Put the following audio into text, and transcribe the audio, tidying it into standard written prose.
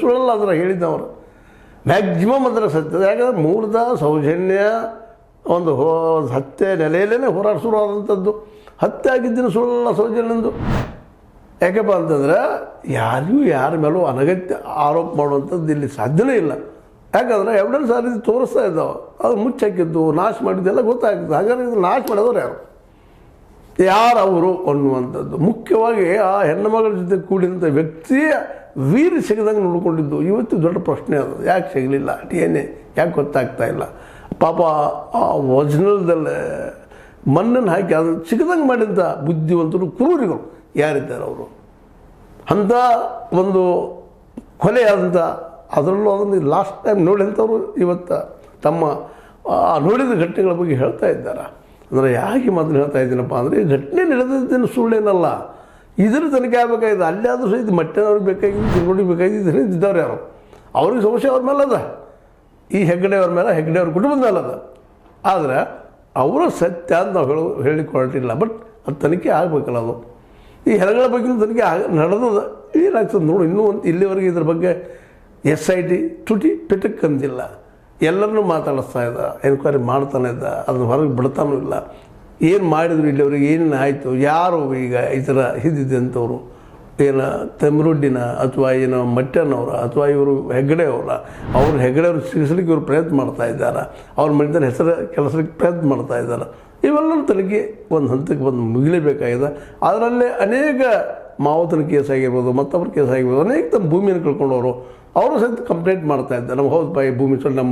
ಸುಳ್ಳಲ್ಲ ಅದರ ಹೇಳಿದ್ದವರು ಮ್ಯಾಕ್ಸಿಮಮ್ ಅದರ ಸತ್ಯ. ಯಾಕಂದರೆ ಮೂಲದ ಸೌಜನ್ಯ ಒಂದು ಹತ್ಯೆ ನೆಲೆಯಲ್ಲೇ ಹೋರಾಟ ಶುರುವಾದಂಥದ್ದು. ಹತ್ಯೆ ಆಗಿದ್ದನ್ನು ಸುಳ್ಳಲ್ಲ ಸೌಜನ್ಯಂದು. ಯಾಕಪ್ಪ ಅಂತಂದರೆ ಯಾರಿಗೂ ಯಾರ ಮೇಲೂ ಅನಗತ್ಯ ಆರೋಪ ಮಾಡುವಂಥದ್ದು ಇಲ್ಲಿ ಸಾಧ್ಯನೇ ಇಲ್ಲ. ಯಾಕಂದರೆ ಎವಿಡೆನ್ಸ್ ಆ ರೀತಿ ತೋರಿಸ್ತಾ ಇದ್ದಾವೆ. ಅದು ಮುಚ್ಚಾಕಿದ್ದು ನಾಶ ಮಾಡಿದ್ದೆಲ್ಲ ಗೊತ್ತಾಗ್ತದೆ. ಹಾಗಾದ್ರೆ ಇದು ನಾಶ ಮಾಡಿದವರು ಯಾರು ಅವರು ಅನ್ನುವಂಥದ್ದು. ಮುಖ್ಯವಾಗಿ ಆ ಹೆಣ್ಣು ಮಗಳ ಜೊತೆ ಕೂಡಿದಂಥ ವ್ಯಕ್ತಿಯ ವೀರ್ ಸಿಗದಂಗೆ ನೋಡ್ಕೊಂಡಿದ್ದು ಇವತ್ತು ದೊಡ್ಡ ಪ್ರಶ್ನೆ ಅದು. ಯಾಕೆ ಸಿಗಲಿಲ್ಲ DNA ಯಾಕೆ ಗೊತ್ತಾಗ್ತಾ ಇಲ್ಲ? ಪಾಪ ಆ ಒರಿಜಿನಲ್ದಲ್ಲೇ ಮಣ್ಣನ್ನು ಹಾಕಿ ಅದು ಸಿಗದಂಗೆ ಮಾಡಿದಂಥ ಬುದ್ಧಿವಂತರು ಕ್ರೂರಿಗಳು ಯಾರಿದ್ದಾರೆ ಅವರು. ಅಂಥ ಒಂದು ಕೊಲೆಯಾದಂಥ ಅದರಲ್ಲೂ ಅದನ್ನು ಲಾಸ್ಟ್ ಟೈಮ್ ನೋಡಿದಂಥವ್ರು ಇವತ್ತು ತಮ್ಮ ನೋಡಿದ ಘಟನೆಗಳ ಬಗ್ಗೆ ಹೇಳ್ತಾ ಇದ್ದಾರೆ. ಅಂದರೆ ಯಾಕೆ ಮೊದಲು ಹೇಳ್ತಾ ಇದ್ದೀನಪ್ಪ ಅಂದರೆ ಈ ಘಟನೆ ನಡೆದಿದ್ದೇನು ಸುಳ್ಳೇನಲ್ಲ. ಇದರ ತನಿಖೆ ಆಗಬೇಕಾಗಿದೆ. ಅಲ್ಲೇ ಆದರೂ ಸಹ ಇದು ಮಟ್ಟನವ್ರಿಗೆ ಬೇಕಾಗಿದ್ದು ತಿರುಗೋಡಿಗೆ ಬೇಕಾಗಿದ್ದು ಇದ್ದವ್ರು ಯಾರು ಅವ್ರಿಗೆ ಸಮಸ್ಯೆ ಅವ್ರ ಮೇಲೆ ಅದ. ಈ ಹೆಗ್ಗಡೆಯವ್ರ ಮೇಲೆ ಹೆಗ್ಗಡೆಯವ್ರ ಕುಟುಂಬದ ಮೇಲೆ ಅದ. ಆದರೆ ಅವರ ಸತ್ಯ ಅಂತ ನಾವು ಹೇಳಿಕ್ಕೆ ಹೊರಟಿಲ್ಲ. ಬಟ್ ಅದು ತನಿಖೆ ಆಗಬೇಕಲ್ಲ. ಅದು ಈ ಹೆರಗಳ ಬಗ್ಗೆ ತನಿಖೆ ನಡೆದದ. ಏನಾಗ್ತದೆ ನೋಡು. ಇನ್ನೂ ಒಂದು ಇಲ್ಲಿವರೆಗೆ ಇದ್ರ ಬಗ್ಗೆ SIT ತುಟಿ ಪಿಟಕ್ ಅಂದಿಲ್ಲ. ಎಲ್ಲರನ್ನೂ ಮಾತಾಡಿಸ್ತಾ ಇದ್ದ, ಎನ್ಕ್ವೈರಿ ಮಾಡ್ತಾನೆ ಇದ್ದ, ಅದನ್ನು ಹೊರಗೆ ಬಿಡ್ತಾನೂ ಇಲ್ಲ. ಏನು ಮಾಡಿದ್ರು ಇಲ್ಲಿವರೆಗೆ ಏನೇನು ಆಯಿತು, ಯಾರು ಈಗ ಈ ಥರ ಹಿದ್ದಿದ್ದಂಥವ್ರು, ಏನು ತಮಿರುಡ್ಡಿನ ಅಥವಾ ಏನು ಮಟ್ಟನವರ ಅಥವಾ ಇವರು ಹೆಗ್ಗಡೆಯವರ, ಅವ್ರು ಹೆಗ್ಗಡೆಯವ್ರು ಸಿಗಿಸ್ಲಿಕ್ಕೆ ಇವರು ಪ್ರಯತ್ನ ಮಾಡ್ತಾ ಇದ್ದಾರೆ. ಅವ್ರ ಮನೆತನ ಹೆಸರು ಕೆಲಸಕ್ಕೆ ಪ್ರಯತ್ನ ಮಾಡ್ತಾ ಇದ್ದಾರೆ. ಇವೆಲ್ಲರೂ ತನಗೆ ಒಂದು ಹಂತಕ್ಕೆ ಬಂದು ಮುಗಿಲೇಬೇಕಾಗಿದೆ. ಅದರಲ್ಲೇ ಅನೇಕ ಮಾವತನ ಕೇಸ್ ಆಗಿರ್ಬೋದು, ಮತ್ತೊಬ್ಬರ ಕೇಸ್ ಆಗಿರ್ಬೋದು, ಅನೇಕ ತಮ್ಮ ಭೂಮಿಯನ್ನು ಕಳ್ಕೊಂಡವರು ಅವರು ಸಹಿತ ಕಂಪ್ಲೇಂಟ್ ಮಾಡ್ತಾ ಇದ್ದಾರೆ. ನಮ್ಗೆ ಹೌದು ಈ ಭೂಮಿ ನಮ್ಮ